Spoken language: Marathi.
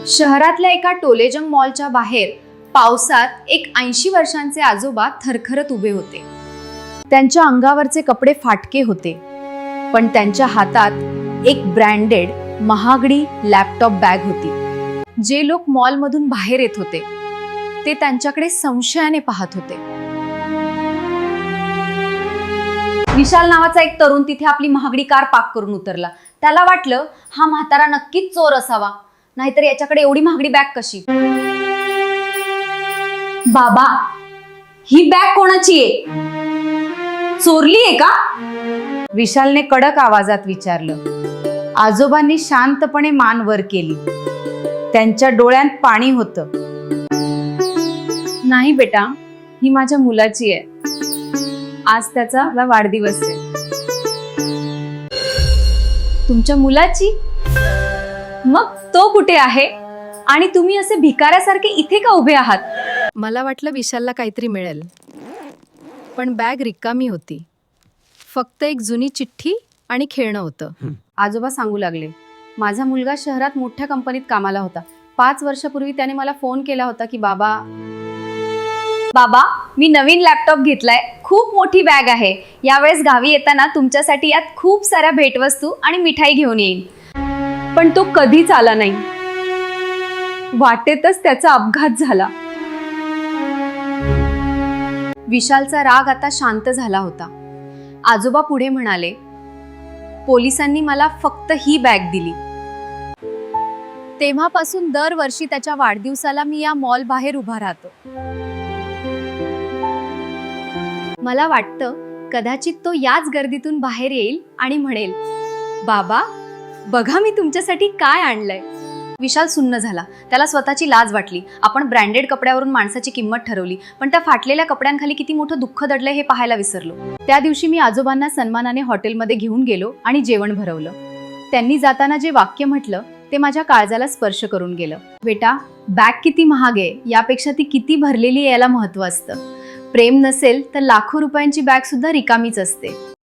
शहरातल्या एका टोलेजंग मॉलच्या बाहेर पावसात एक 80 वर्षांचे आजोबा थरथरत उभे होते. त्यांच्या अंगावरचे कपडे फाटके होते, पण त्यांच्या हातात एक ब्रँडेड महागडी लॅपटॉप बॅग होती. जे लोक मॉलमधून बाहेर येत होते ते त्यांच्याकडे संशयाने पाहत होते. विशाल नावाचा एक तरुण तिथे आपली महागडी कार पार्क करून उतरला. त्याला वाटलं हा म्हातारा नक्कीच चोर असावा, नाहीतर याच्याकडे एवढी महागडी बॅग कशी. बाबा, ही बॅग कोणाची आहे? चोरली आहे का? विशालने कडक आवाजात विचारलं. आजोबांनी शांतपणे मान वर केली. त्यांच्या डोळ्यात पाणी होतं. नाही बेटा, ही माझ्या मुलाची आहे. आज त्याचा वाढदिवस आहे. तुमच्या मुलाची? मग तो कुठे आहे आणि तुम्ही असे भिकाऱ्यासारखे इथे का उभे आहात? मला वाटलं विशालला काहीतरी मिळेल, पण बॅग रिकामी होती. फक्त एक जुनी चिठ्ठी आणि खेळणं होतं. आजोबा सांगू लागले, माझा मुलगा शहरात मोठ्या कंपनीत कामाला होता. 5 वर्षापूर्वी त्याने मला फोन केला होता की बाबा मी नवीन लॅपटॉप घेतलाय, खूप मोठी बॅग आहे. यावेळेस गावी येताना तुमच्यासाठी यात खूप साऱ्या भेटवस्तू आणि मिठाई घेऊन येईन. पण तो कधीच आला नाही. वाटेतच त्याचा अपघात झाला. विशालचा राग आता शांत झाला होता. आजोबा पुढे म्हणाले, पोलिसांनी मला फक्त ही बॅग दिली. तेव्हापासून दरवर्षी त्याच्या वाढदिवसाला मी या मॉल बाहेर उभा राहतो. मला वाटतं कदाचित तो याच गर्दीतून बाहेर येईल आणि म्हणेल, बाबा बघा मी तुमच्यासाठी काय आणलंय. विशाल सुन्न झाला. त्याला स्वतःची लाज वाटली. आपण ब्रँडेड कपड्यावरून माणसाची किंमत ठरवली, पण त्या फाटलेल्या कपड्यांखाली किती मोठं दुःख दडलंय हे पाहायला विसरलो. त्या दिवशी मी आजोबांना सन्मानाने हॉटेलमध्ये घेऊन गेलो आणि जेवण भरवलं. त्यांनी जाताना जे वाक्य म्हटलं ते माझ्या काळजाला स्पर्श करून गेलं. बेटा, बॅग किती महाग आहे यापेक्षा ती किती भरलेली आहे याला महत्त्व असतं. प्रेम नसेल तर लाखो रुपयांची बॅग सुद्धा रिकामीच असते.